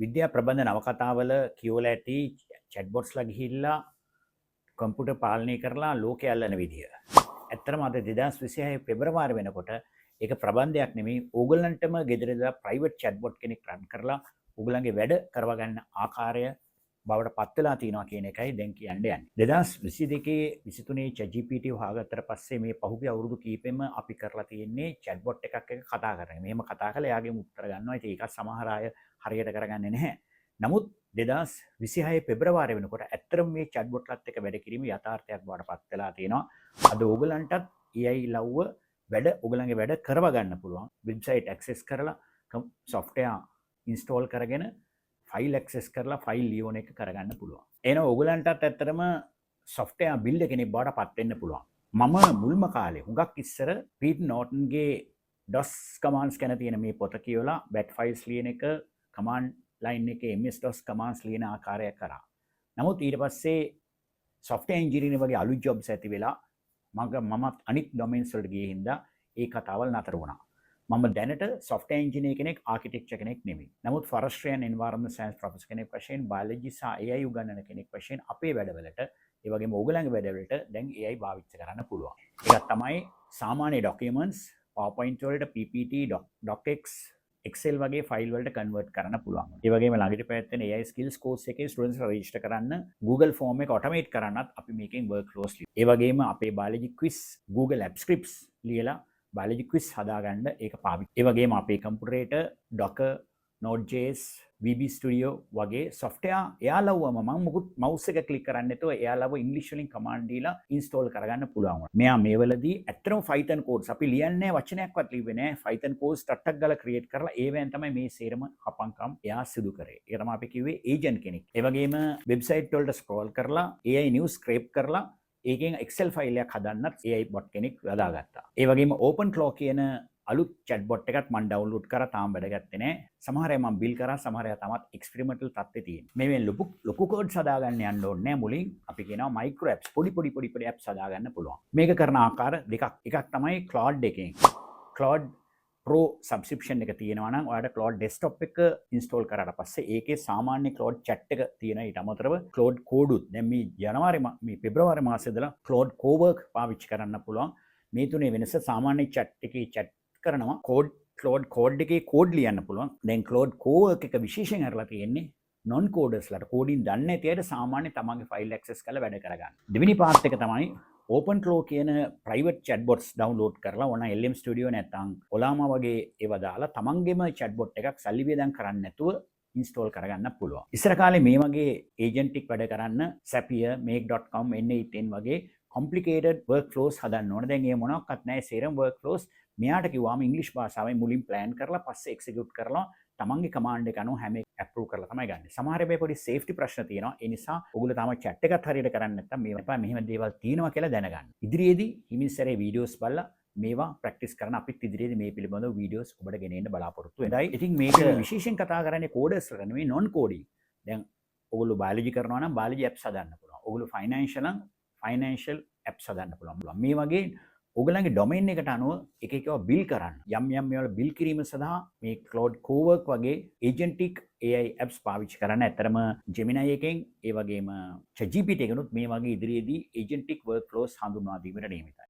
විද්‍යා ප්‍රබන්ධ නවකතාවල කියවලා ඇති චැට්බොට්ස්ලා ගිහිල්ලා කම්පියුටර් පාලනය කරලා ලෝකය අල්ලන විදිය. ඇත්තටම අද 2026 පෙබරවාරි වෙනකොට ඒක ප්‍රබන්ධයක් නෙමෙයි. ඕගොල්ලන්ටම ගෙදර ඉඳලා ප්‍රයිවට් චැට්බොට් කෙනෙක් රන් කරලා ඕගොල්ලන්ගේ වැඩ කරව ගන්න ආකාරය බවට පත් වෙලා තියෙනවා කියන එකයි දැන් කියන්න යන්නේ. 2022 23 ChatGPT හොයාගත්තට පස්සේ මේ පහුගිය අවුරුදු කීපෙම අපි කරලා තියෙන්නේ චැට්බොට් එකක් එක්ක කතා කරන. මෙහෙම කතා කරලා එයාගෙන් උත්තර ගන්නවා. ඉතින් ඒක සමහර අය හරියට කරගන්නේ නැහැ. නමුත් 2026 පෙබරවාරි වෙනකොට ඇත්තටම මේ චැට්බොට්ලත් එක්ක වැඩ කිරීම යථාර්ථයක් බවට පත් වෙලා තියෙනවා. අද ඕගලන්ටත් AI ලව්ව වැඩ ඕගලන්ගේ වැඩ කරව ගන්න පුළුවන්. වෙබ්සයිට් ඇක්සස් කරලා software install කරගෙන ෆයිල් ඇක්සස් කරලා ෆයිල් ලියවන එක කරගන්න පුළුවන්. එහෙනම් ඕගලන්ටත් ඇත්තටම software builder කෙනෙක් බවට පත් වෙන්න පුළුවන්. මම මුල්ම කාලේ හුඟක් ඉස්සර පීට් නෝටන්ගේ DOS commands ගැන තියෙන මේ පොත කියවලා bat files ලියන එක command line එකේ MS-DOS commands ලියන ආකාරය කරා. නමුත් ඊට පස්සේ software engineering වගේ අලුත් jobs ඇති වෙලා මමත් අනිත් domains වලට ගියේ හින්දා ඒ කතාවල් නතර වුණා. මම දැනට software engineer කෙනෙක් architecture කෙනෙක් නෙමෙයි. නමුත් forestry and environment science professor කෙනෙක් වශයෙන් biology සහ AI උගන්වන කෙනෙක් වශයෙන් අපේ වැඩවලට ඒ වගේම ඕගලන්ගේ වැඩවලට දැන් AI භාවිත කරන්න පුළුවන්. ඒකත් තමයි සාමාන්‍ය documents PowerPoint වලට PPT, docx, Excel වගේ ෆයිල් වලට කන්වර්ට් කරන්න පුළුවන්. ඒ වගේම ළඟට පැවැත්වෙන AI skills course එකේ students රෙජිස්ටර් කරන්න Google form එක automate කරන්නත් අපි මේකෙන් workflows ලියනවා. ඒ වගේම අපේ biology quiz Google app scripts ලියලා biology quiz හදාගන්න ඒක පාවිච්චි. ඒ වගේම අපේ කම්පියුටරේට Docker, Node.js, VB Studio වගේ software එයාලවම මම මුකුත් mouse එක click කරන්නේ නැතුව එයාලව English වලින් command දීලා install කරගන්න පුළුවන්. මෙයා මේවලදී ඇත්තටම Python codes අපි ලියන්නේ වචනයක්වත් ලිව්වේ නැහැ. Python codes ටට්ටක් ගාලා create කරලා ඒවෙන් තමයි මේ සේරම හපංකම් එයා සිදු කරේ. ඒක තමයි අපි කිව්වේ agent කෙනෙක්. ඒ වගේම website වලට scroll කරලා AI news scrape කරලා ඒකෙන් Excel ෆයිල් එකක් හදන්නත් AI bot කෙනෙක් හදාගත්තා. ඒ වගේම OpenClaw කියන අලුත් chatbot එකක් මම download කරා තාම වැඩ ගත්තේ නැහැ. සමහර අය මම build කරා සමහර අය තාමත් experimental තත්ත්වයේ තියෙනවා. මේ ලොකු codes හදාගන්න යන්න ඕනේ නැහැ. මුලින් අපි කියනවා micro apps පොඩි apps හදාගන්න පුළුවන්. මේක කරන ආකාර දෙකක්. එකක් තමයි Claude එකෙන්. Claude Pro subscription එක තියෙනවා නම් ඔයාලට Claude desktop එක install කරාට පස්සේ ඒකේ සාමාන්‍ය Claude chat එක තියෙන ඊට අමතරව Claude Code උත් දැන් මේ පෙබරවාරි මාසෙ ඉඳලා Claude Cowork පාවිච්චි කරන්න පුළුවන්. මේ තුනේ වෙනස සාමාන්‍ය chat එකේ chat කරනවා Claude Code එකේ code ලියන්න පුළුවන්. දැන් Claude Cowork එක විශේෂයෙන් අරලා තියෙන්නේ non coders ලට coding දන්නේ නැති අයට සාමාන්‍ය තමන්ගේ file access කරලා වැඩ කරගන්න. දෙවෙනි part එක තමයි OpenClaw කියන private chatbots download කරලා ඕන LM Studio නැත්නම් Olama වගේ ඒවා දාලා තමන්ගේම chatbot එකක් සල්ලි වියදම් කරන්නේ නැතුව install කරගන්න පුළුවන්. ඉස්සර කාලේ මේ වගේ agentic වැඩ කරන්න Zapier, make.com, N8n වගේ complicated workflows හදන්න ඕන. දැන් ඒ මොනක්වත් නැහැ. සේරම workflows මෙයාට කිව්වාම ඉංග්‍රීසි භාෂාවෙන් මුලින් plan කරලා පස්සේ execute කරලා තමන්ගේ command එක අනුව හැම approve කරලා තමයි ගන්න. සමහර වෙලාවට පොඩි safety ප්‍රශ්න තියෙනවා. ඒ නිසා ඔයගොල්ලෝ තාම chat එකත් හරියට කරන්නේ නැත්නම් මේවා මෙහෙම දේවල් තියෙනවා කියලා දැනගන්න. ඉදිරියේදී හිමින් සැරේ videos බලලා මේවා practice කරන අපිත් ඉදිරියේදී මේ පිළිබඳව videos ඔබට ගෙනෙන්න බලාපොරොත්තු වෙනවා. ඉතින් මේක විශේෂයෙන් කතා කරන්නේ coders වල නෙමෙයි non coding. දැන් ඔයගොල්ලෝ biology කරනවා නම් biology apps හදන්න පුළුවන්. ඔයගොල්ලෝ financial නම් financial apps හදන්න පුළුවන්. මේ වගේ ඔයගලගේ domain එකට අනුව එක එකව build කරන්න. යම් ඒවා build කිරීම සඳහා මේ Claude Cowork වගේ agentic AI apps පාවිච්චි කරන්න. ඇත්තටම Gemini එකෙන් ඒ වගේම ChatGPT එකනොත් මේ වගේ ඉදිරියේදී agentic workflows හඳුන්වා දීමට නියමිතයි.